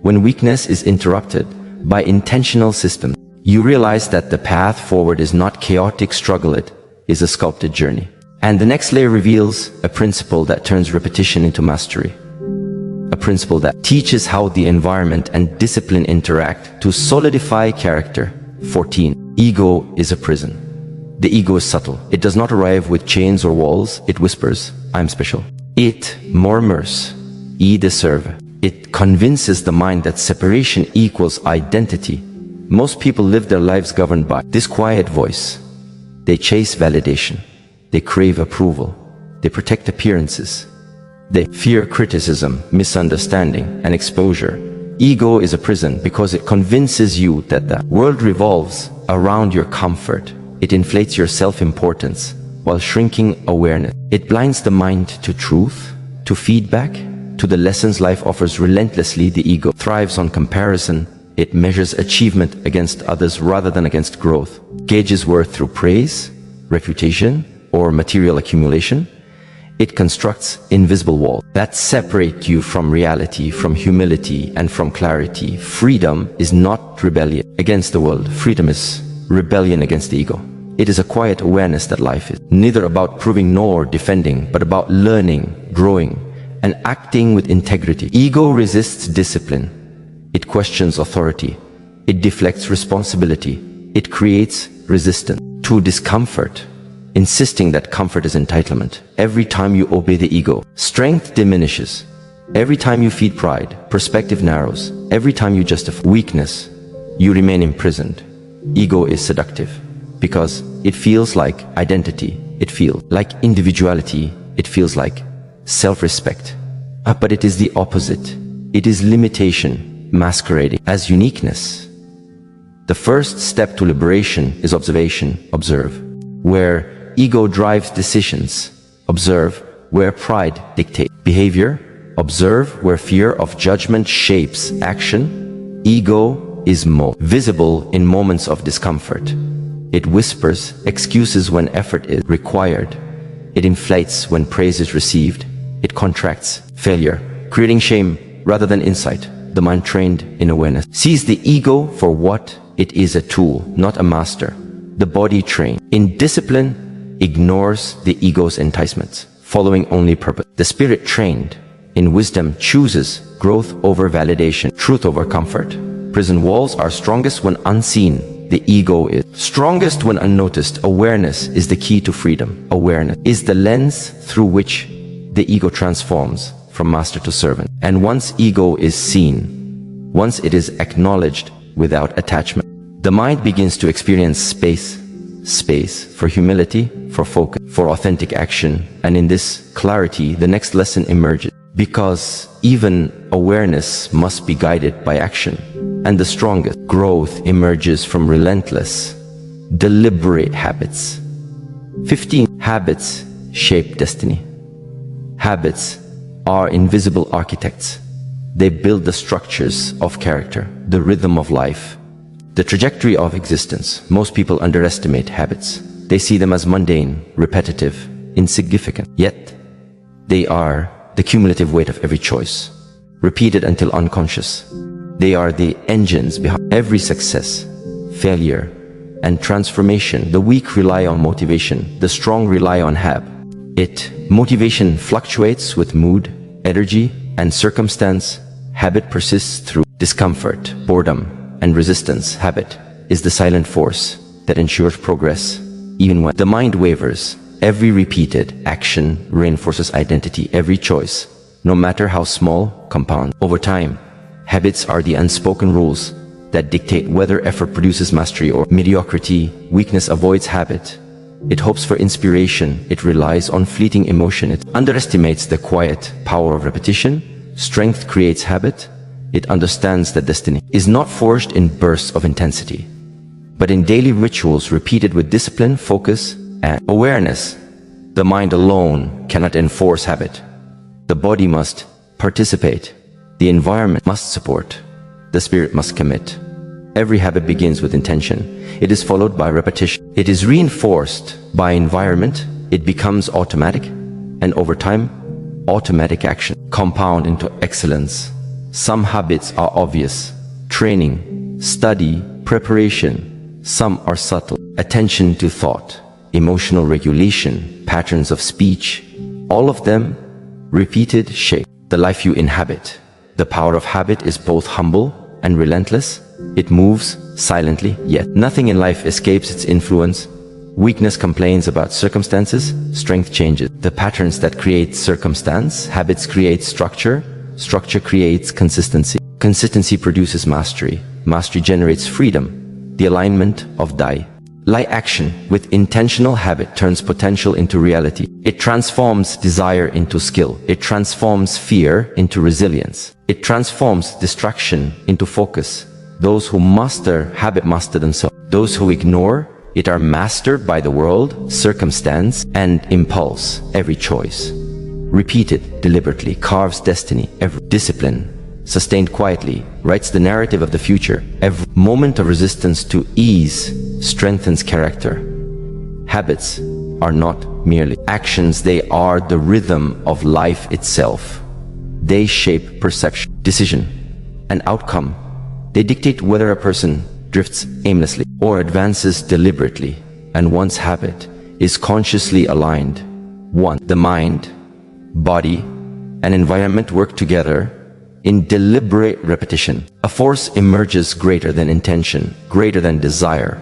when weakness is interrupted by intentional systems, you realize that the path forward is not chaotic struggle, it is a sculpted journey. And the next layer reveals a principle that turns repetition into mastery. A principle that teaches how the environment and discipline interact to solidify character. 14. Ego is a prison. The ego is subtle. It does not arrive with chains or walls. It whispers, "I'm special." It murmurs, "I deserve." It convinces the mind that separation equals identity. Most people live their lives governed by this quiet voice. They chase validation. They crave approval. They protect appearances. They fear criticism, misunderstanding, and exposure. Ego is a prison because it convinces you that the world revolves around your comfort. It inflates your self-importance while shrinking awareness. It blinds the mind to truth, to feedback, to the lessons life offers relentlessly. The ego thrives on comparison. It measures achievement against others rather than against growth. Gauges worth through praise, reputation, or material accumulation. It constructs invisible walls that separate you from reality, from humility, and from clarity. Freedom is not rebellion against the world. Freedom is rebellion against the ego. It is a quiet awareness that life is neither about proving nor defending, but about learning, growing, and acting with integrity. Ego resists discipline. It questions authority. It deflects responsibility. It creates resistance to discomfort, insisting that comfort is entitlement. Every time you obey the ego, strength diminishes. Every time you feed pride, perspective narrows. Every time you justify weakness, you remain imprisoned. Ego is seductive because it feels like identity. It feels like individuality. It feels like self-respect. But it is the opposite. It is limitation masquerading as uniqueness. The first step to liberation is observation. Observe. Where ego drives decisions, observe. Where pride dictates behavior, observe. Where fear of judgment shapes action, ego is most visible in moments of discomfort. It whispers excuses when effort is required. It inflates when praise is received. It contracts failure, creating shame rather than insight. The mind trained in awareness sees the ego for what it is, a tool, not a master. The body trained in discipline ignores the ego's enticements, following only purpose. The spirit trained in wisdom chooses growth over validation, truth over comfort. Prison walls are strongest when unseen. The ego is strongest when unnoticed. Awareness is the key to freedom. Awareness is the lens through which the ego transforms from master to servant. And once ego is seen, once it is acknowledged without attachment, the mind begins to experience space for humility, for focus, for authentic action. And in this clarity, the next lesson emerges. Because even awareness must be guided by action. And the strongest growth emerges from relentless, deliberate habits. 15 habits shape destiny. Habits are invisible architects. They build the structures of character, the rhythm of life, the trajectory of existence. Most people underestimate habits. They see them as mundane, repetitive, insignificant. Yet, they are the cumulative weight of every choice, repeated until unconscious. They are the engines behind every success, failure, and transformation. The weak rely on motivation. The strong rely on habit. Motivation fluctuates with mood, energy, and circumstance. Habit persists through discomfort, boredom, and resistance. Habit is the silent force that ensures progress, even when the mind wavers. Every repeated action reinforces identity. Every choice, no matter how small, compounds over time. Habits are the unspoken rules that dictate whether effort produces mastery or mediocrity. Weakness avoids habit. It hopes for inspiration. It relies on fleeting emotion. It underestimates the quiet power of repetition. Strength creates habit. It understands that destiny is not forged in bursts of intensity, but in daily rituals repeated with discipline, focus, and awareness. The mind alone cannot enforce habit. The body must participate. The environment must support. The spirit must commit. Every habit begins with intention. It is followed by repetition. It is reinforced by environment. It becomes automatic. And over time, automatic action compound into excellence. Some habits are obvious: training, study, preparation. Some are subtle: attention to thought, emotional regulation, patterns of speech. All of them repeated shape the life you inhabit. The power of habit is both humble and relentless. It moves silently, yet nothing in life escapes its influence. Weakness complains about circumstances, strength changes. The patterns that create circumstance, habits create structure, structure creates consistency. Consistency produces mastery. Mastery generates freedom, the alignment of Dai. Light action with intentional habit turns potential into reality. It transforms desire into skill. It transforms fear into resilience. It transforms distraction into focus. Those who master habit master themselves. Those who ignore it are mastered by the world, circumstance, and impulse. Every choice, repeated deliberately, carves destiny. Every discipline, sustained quietly, writes the narrative of the future. Every moment of resistance to ease strengthens character. Habits are not merely actions, they are the rhythm of life itself. They shape perception, decision, and outcome. They dictate whether a person drifts aimlessly or advances deliberately. And once habit is consciously aligned, the mind, body, and environment work together in deliberate repetition. A force emerges greater than intention, greater than desire,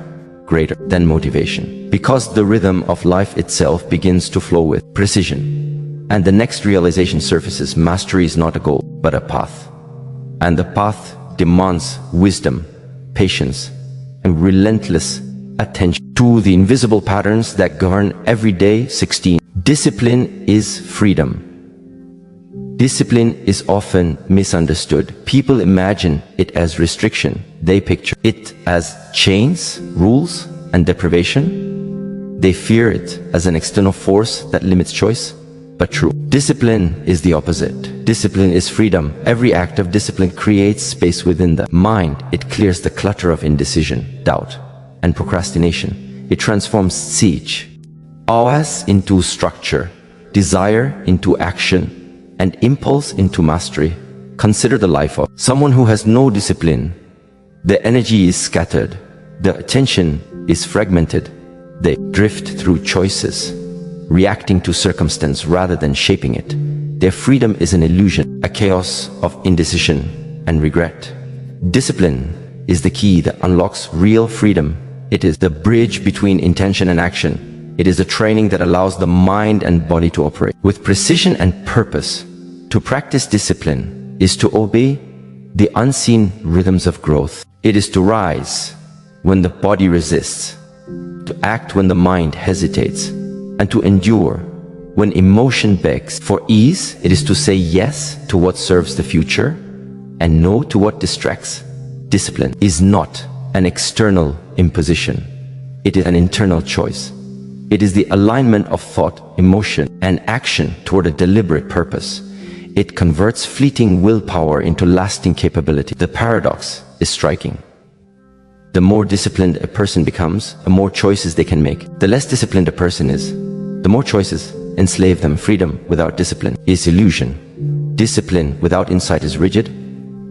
greater than motivation. Because the rhythm of life itself begins to flow with precision. And the next realization surfaces. Mastery is not a goal, but a path. And the path demands wisdom, patience, and relentless attention to the invisible patterns that govern every day. 16. Discipline is freedom. Discipline is often misunderstood. People imagine it as restriction. They picture it as chains, rules, and deprivation. They fear it as an external force that limits choice. But true discipline is the opposite. Discipline is freedom. Every act of discipline creates space within the mind. It clears the clutter of indecision, doubt, and procrastination. It transforms siege, chaos into structure, desire into action, and impulse into mastery. Consider the life of someone who has no discipline. The energy is scattered. The attention is fragmented. They drift through choices, reacting to circumstance rather than shaping it. Their freedom is an illusion, a chaos of indecision and regret. Discipline is the key that unlocks real freedom. It is the bridge between intention and action. It is the training that allows the mind and body to operate with precision and purpose. To practice discipline is to obey the unseen rhythms of growth. It is to rise when the body resists, to act when the mind hesitates, and to endure when emotion begs. For ease, it is to say yes to what serves the future and no to what distracts. Discipline is not an external imposition. It is an internal choice. It is the alignment of thought, emotion, and action toward a deliberate purpose. It converts fleeting willpower into lasting capability. The paradox is striking. The more disciplined a person becomes, the more choices they can make. The less disciplined a person is, the more choices enslave them. Freedom without discipline is illusion. Discipline without insight is rigid.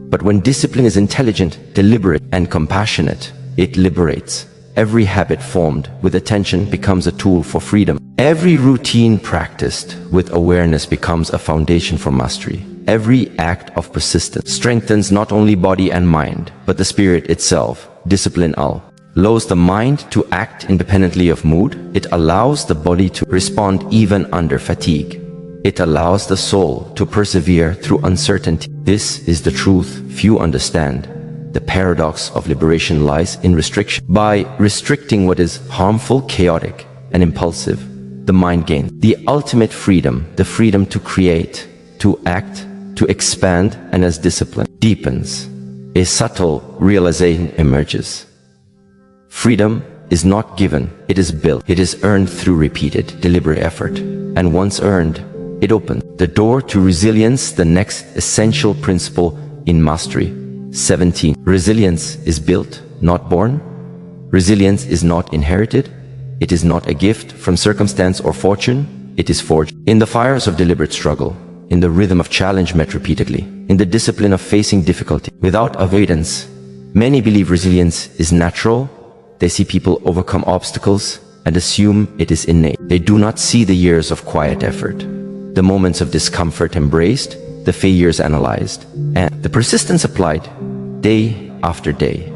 But when discipline is intelligent, deliberate, and compassionate, it liberates. Every habit formed with attention becomes a tool for freedom. Every routine practiced with awareness becomes a foundation for mastery. Every act of persistence strengthens not only body and mind, but the spirit itself. Discipline allows the mind to act independently of mood. It allows the body to respond even under fatigue. It allows the soul to persevere through uncertainty. This is the truth few understand. The paradox of liberation lies in restriction. By restricting what is harmful, chaotic, and impulsive, the mind gains the ultimate freedom, the freedom to create, to act, to expand, and as discipline deepens, a subtle realization emerges. Freedom is not given, it is built. It is earned through repeated, deliberate effort. And once earned, it opens the door to resilience, the next essential principle in mastery. 17. Resilience is built, not born. Resilience is not inherited. It is not a gift from circumstance or fortune. It is forged in the fires of deliberate struggle, in the rhythm of challenge met repeatedly, in the discipline of facing difficulty without avoidance. Many believe resilience is natural. They see people overcome obstacles and assume it is innate. They do not see the years of quiet effort, the moments of discomfort embraced, the failures analyzed, and the persistence applied day after day.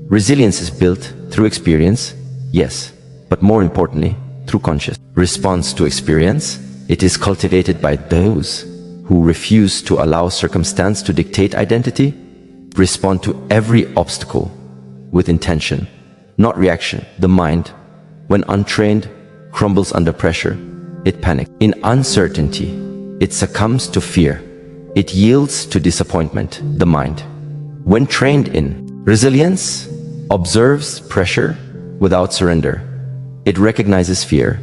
Resilience is built through experience, yes, but more importantly, through conscious response to experience. It is cultivated by those who refuse to allow circumstance to dictate identity, respond to every obstacle with intention, not reaction. The mind, when untrained, crumbles under pressure. It panics. In uncertainty, it succumbs to fear. It yields to disappointment. The mind, when trained in resilience, observes pressure without surrender. It recognizes fear,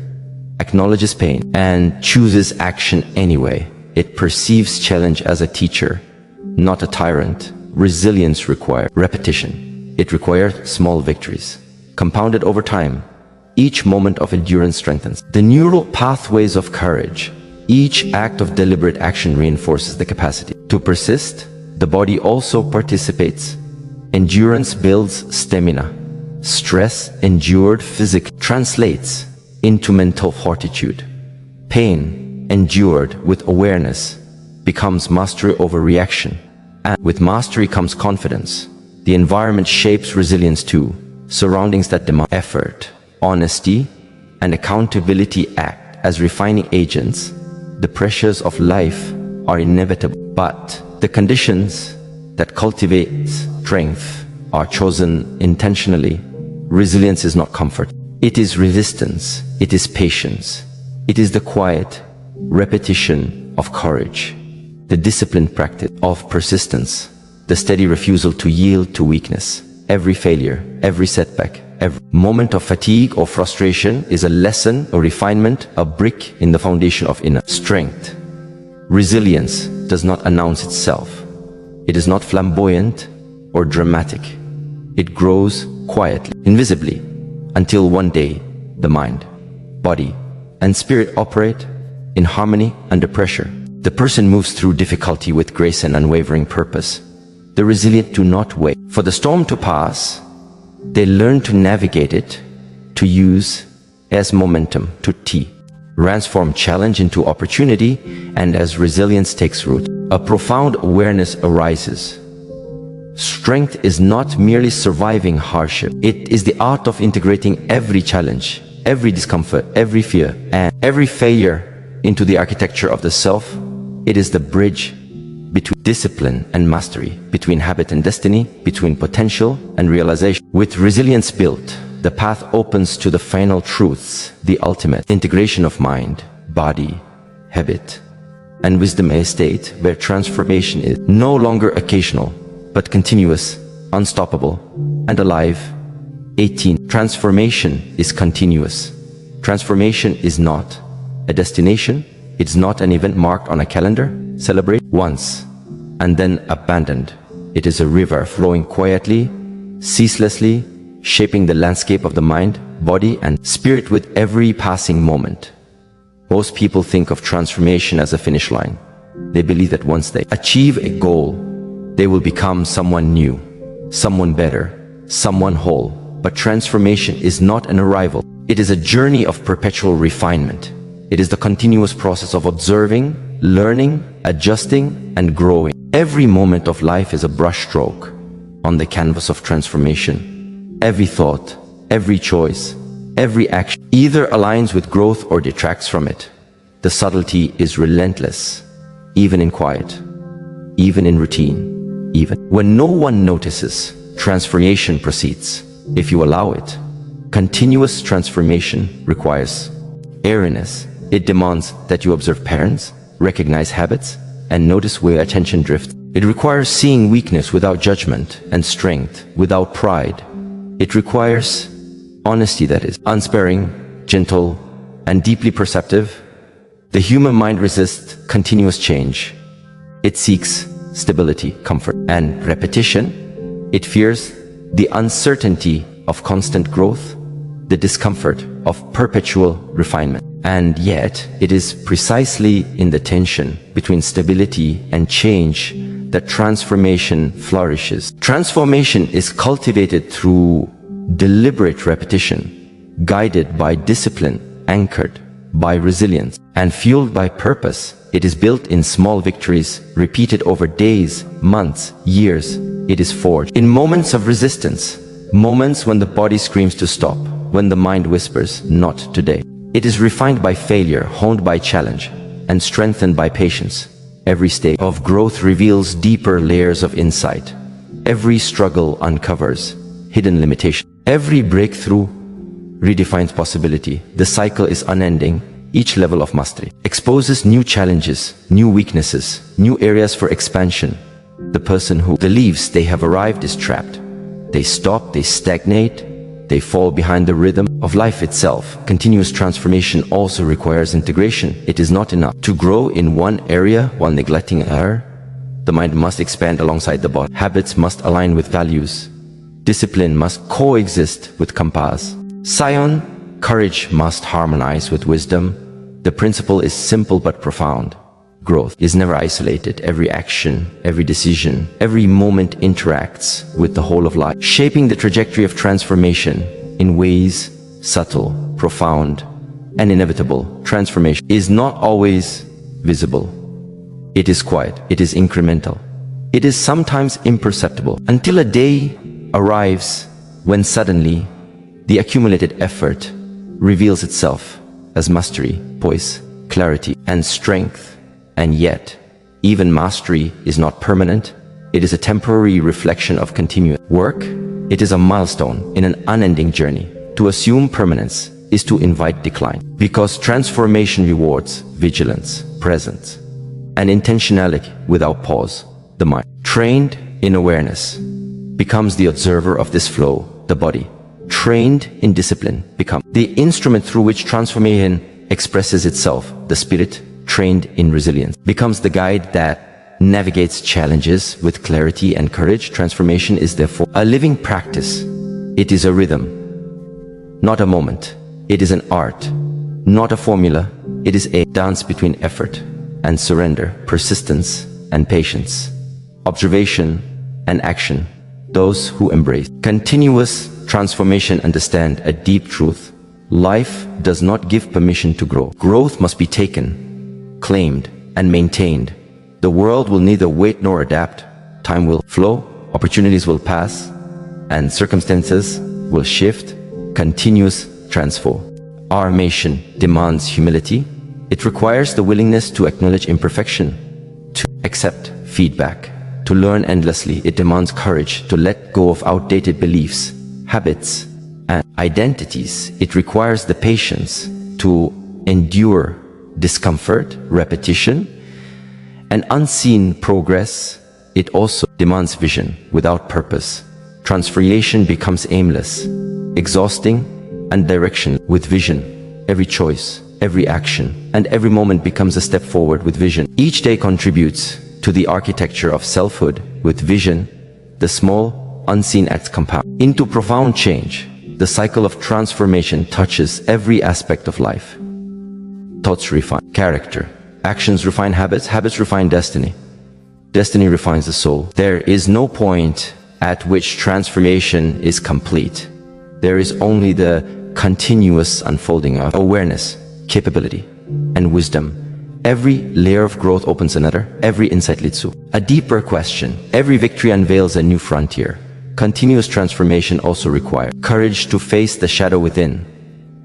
acknowledges pain, and chooses action anyway. It perceives challenge as a teacher, not a tyrant. Resilience requires repetition. It requires small victories, compounded over time. Each moment of endurance strengthens the neural pathways of courage. Each act of deliberate action reinforces the capacity to persist. The body also participates. Endurance builds stamina. Stress endured physically translates into mental fortitude. Pain endured with awareness becomes mastery over reaction. And with mastery comes confidence. The environment shapes resilience too. Surroundings that demand effort, honesty, and accountability act as refining agents. The pressures of life are inevitable, but the conditions that cultivate strength are chosen intentionally. Resilience is not comfort. It is resistance. It is patience. It is the quiet repetition of courage. the disciplined practice of persistence, the steady refusal to yield to weakness. Every failure, every setback, every moment of fatigue or frustration is a lesson, a refinement, a brick in the foundation of inner strength. Resilience does not announce itself. It is not flamboyant or dramatic. It grows quietly, invisibly, until one day the mind, body, and spirit operate in harmony under pressure. The person moves through difficulty with grace and unwavering purpose. The resilient do not wait for the storm to pass. They learn to navigate it, to use as momentum, to transform challenge into opportunity, and as resilience takes root, a profound awareness arises. Strength is not merely surviving hardship. It is the art of integrating every challenge, every discomfort, every fear, and every failure into the architecture of the self. It is the bridge between discipline and mastery, between habit and destiny, between potential and realization. With resilience built, the path opens to the final truths, the ultimate integration of mind, body, habit, and wisdom, a state where transformation is no longer occasional, but continuous, unstoppable, and alive. 18. Transformation is continuous. Transformation is not a destination. It's not an event marked on a calendar, celebrated once, and then abandoned. It is a river flowing quietly, ceaselessly, shaping the landscape of the mind, body, and spirit with every passing moment. Most people think of transformation as a finish line. They believe that once they achieve a goal, they will become someone new, someone better, someone whole. But transformation is not an arrival. It is a journey of perpetual refinement. It is the continuous process of observing, learning, adjusting, and growing. Every moment of life is a brushstroke on the canvas of transformation. Every thought, every choice, every action either aligns with growth or detracts from it. The subtlety is relentless, even in quiet, even in routine, even when no one notices. Transformation proceeds, if you allow it. Continuous transformation requires awareness. It demands that you observe patterns, recognize habits, and notice where attention drifts. It requires seeing weakness without judgment and strength without pride. It requires honesty that is unsparing, gentle, and deeply perceptive. The human mind resists continuous change. It seeks stability, comfort, and repetition. It fears the uncertainty of constant growth, the discomfort of perpetual refinement. And yet, it is precisely in the tension between stability and change that transformation flourishes. Transformation is cultivated through deliberate repetition, guided by discipline, anchored by resilience, and fueled by purpose. It is built in small victories, repeated over days, months, years. It is forged in moments of resistance, moments when the body screams to stop, when the mind whispers, "Not today." It is refined by failure, honed by challenge, and strengthened by patience. Every stage of growth reveals deeper layers of insight. Every struggle uncovers hidden limitations. Every breakthrough redefines possibility. The cycle is unending. Each level of mastery exposes new challenges, new weaknesses, new areas for expansion. The person who believes they have arrived is trapped. They stop, they stagnate, they fall behind the rhythm of life itself. Continuous transformation also requires integration. It is not enough to grow in one area while neglecting another. The mind must expand alongside the body. Habits must align with values. Discipline must coexist with compass. Scion, courage must harmonize with wisdom. The principle is simple but profound. Growth is never isolated. Every action, every decision, every moment interacts with the whole of life, shaping the trajectory of transformation in ways subtle, profound, and inevitable. Transformation is not always visible. It is quiet. It is incremental. It is sometimes imperceptible until a day arrives when suddenly the accumulated effort reveals itself as mastery, poise, clarity, and strength. And yet, even mastery is not permanent. It is a temporary reflection of continuous work. It is a milestone in an unending journey. To assume permanence is to invite decline, because transformation rewards vigilance, presence, and intentionality without pause. The mind, trained in awareness, becomes the observer of this flow. The body, trained in discipline, becomes the instrument through which transformation expresses itself. The spirit, trained in resilience, becomes the guide that navigates challenges with clarity and courage. Transformation is therefore a living practice. It is a rhythm, not a moment. It is an art, not a formula. It is a dance between effort and surrender, persistence and patience, observation and action. Those who embrace continuous transformation understand a deep truth. Life does not give permission to grow. Growth must be taken, claimed, and maintained. The world will neither wait nor adapt. Time will flow, opportunities will pass, and circumstances will shift. Continuous transform. Our mission demands humility. It requires the willingness to acknowledge imperfection, to accept feedback, to learn endlessly. It demands courage to let go of outdated beliefs, habits, and identities. It requires the patience to endure discomfort, repetition, and unseen progress. It also demands vision. Without purpose, transformation becomes aimless, exhausting, and direction. With vision, every choice, every action, and every moment becomes a step forward. With vision, each day contributes to the architecture of selfhood. With vision, the small, unseen acts compound into profound change. The cycle of transformation touches every aspect of life. Thoughts refine character. Actions refine habits. Habits refine destiny. Destiny refines the soul. There is no point at which transformation is complete. There is only the continuous unfolding of awareness, capability, and wisdom. Every layer of growth opens another. Every insight leads to a deeper question. Every victory unveils a new frontier. Continuous transformation also requires courage to face the shadow within.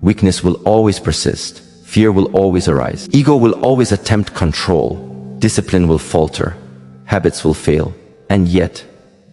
Weakness will always persist. Fear will always arise. Ego will always attempt control. Discipline will falter. Habits will fail. And yet,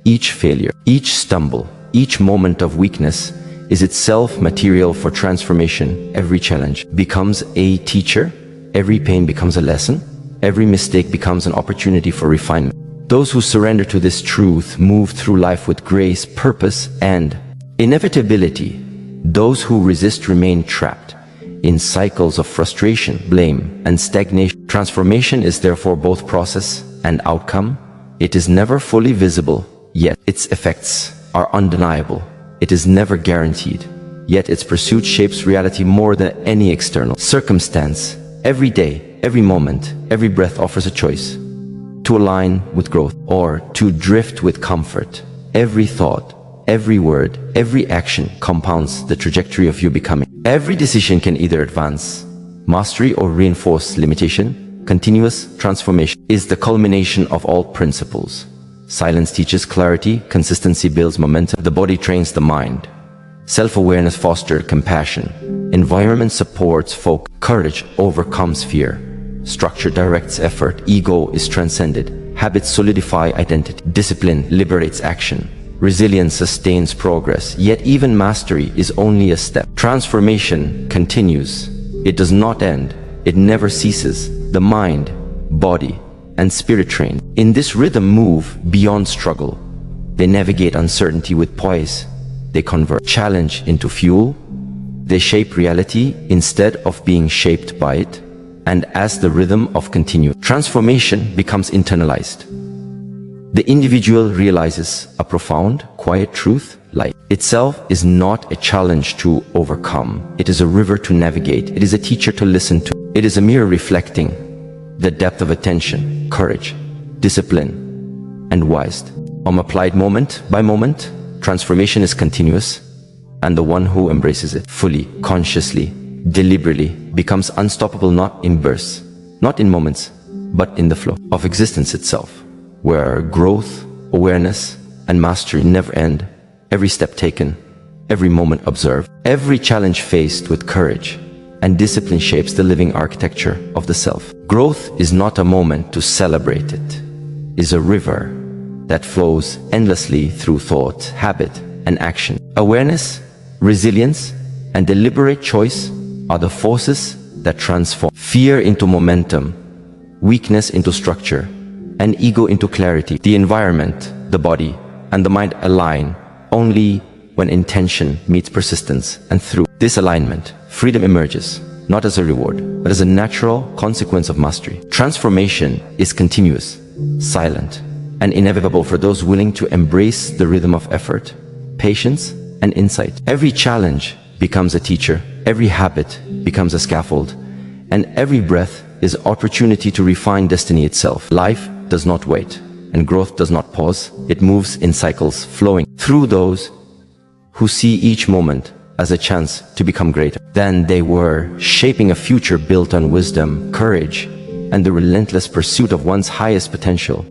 each failure, each stumble, each moment of weakness is itself material for transformation. Every challenge becomes a teacher. Every pain becomes a lesson. Every mistake becomes an opportunity for refinement. Those who surrender to this truth move through life with grace, purpose, and inevitability. Those who resist remain trapped in cycles of frustration, blame, and stagnation. Transformation is therefore both process and outcome. It is never fully visible, yet its effects are undeniable. It is never guaranteed, yet its pursuit shapes reality more than any external circumstance. Every day, every moment, every breath offers a choice: to align with growth or to drift with comfort. Every thought, every word, every action compounds the trajectory of your becoming. Every decision can either advance mastery or reinforce limitation. Continuous transformation is the culmination of all principles. Silence teaches clarity, consistency builds momentum, the body trains the mind. Self-awareness fosters compassion. Environment supports focus. Courage overcomes fear. Structure directs effort. Ego is transcended. Habits solidify identity. Discipline liberates action. Resilience sustains progress. Yet even mastery is only a step. Transformation continues. It does not end. It never ceases. The mind, body, and spirit trained in this rhythm move beyond struggle. They navigate uncertainty with poise. They convert challenge into fuel. They shape reality instead of being shaped by it. And as the rhythm of continuous transformation becomes internalized, the individual realizes a profound, quiet truth. Life itself is not a challenge to overcome. It is a river to navigate. It is a teacher to listen to. It is a mirror reflecting the depth of attention, courage, discipline, and wisdom. Applied moment by moment, transformation is continuous, and the one who embraces it fully, consciously, deliberately becomes unstoppable, not in bursts, not in moments, but in the flow of existence itself, where growth, awareness, and mastery never end. Every step taken, every moment observed, every challenge faced with courage and discipline shapes the living architecture of the self. Growth is not a moment to celebrate. It is a river that flows endlessly through thought, habit, and action. Awareness, resilience, and deliberate choice are the forces that transform fear into momentum, weakness into structure, and ego into clarity. The environment, the body, and the mind align only when intention meets persistence, and through this alignment, freedom emerges, not as a reward, but as a natural consequence of mastery. Transformation is continuous, silent, and inevitable for those willing to embrace the rhythm of effort, patience, and insight. Every challenge becomes a teacher, every habit becomes a scaffold, and every breath is opportunity to refine destiny itself. Life does not wait, and growth does not pause. It moves in cycles, flowing through those who see each moment as a chance to become greater than they were, shaping a future built on wisdom, courage, and the relentless pursuit of one's highest potential.